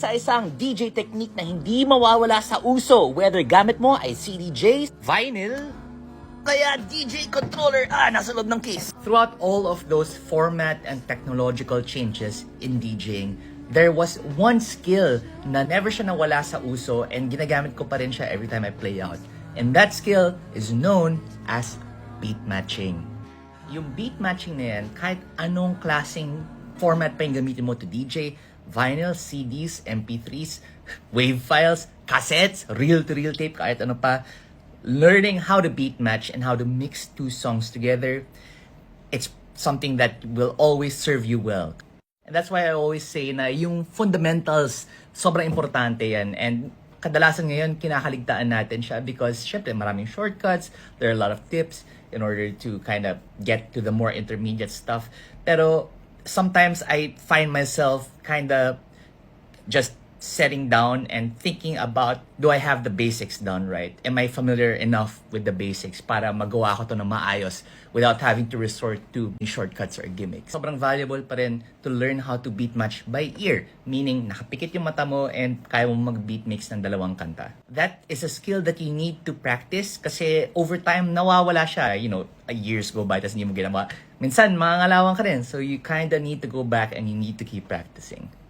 isa-isang DJ technique na hindi mawawala sa uso, whether gamit mo ay CDJ, vinyl, kaya DJ controller, nasa loob ng case. Throughout all of those format and technological changes in DJing, there was one skill na never siya nawala sa uso and ginagamit ko pa rin siya every time I play out. And that skill is known as beat matching. Yung beat matching na yan, kahit anong klaseng format pa yung gamitin mo to DJ, vinyl, CDs, MP3s, wave files, cassettes, reel-to-reel tape, kahit ano pa, learning how to beat match and how to mix two songs together, it's something that will always serve you well. And that's why I always say na yung fundamentals, sobrang importante yan. And kadalasan ngayon, kinakaligtaan natin siya because syempre maraming shortcuts, there are a lot of tips in order to kind of get to the more intermediate stuff. Pero sometimes I find myself kind of just setting down and thinking about, do I have the basics done right? Am I familiar enough with the basics para magawa ko to na maayos without having to resort to shortcuts or gimmicks? Sobrang valuable pa rin to learn how to beat match by ear, meaning nakapikit yung mata mo and kaya mo mag-beat mix ng dalawang kanta. That is a skill that you need to practice kasi over time nawawala siya. You know, years go by tas hindi mo ginawa. Minsan, mangangalawang ka rin. So you kinda need to go back and you need to keep practicing.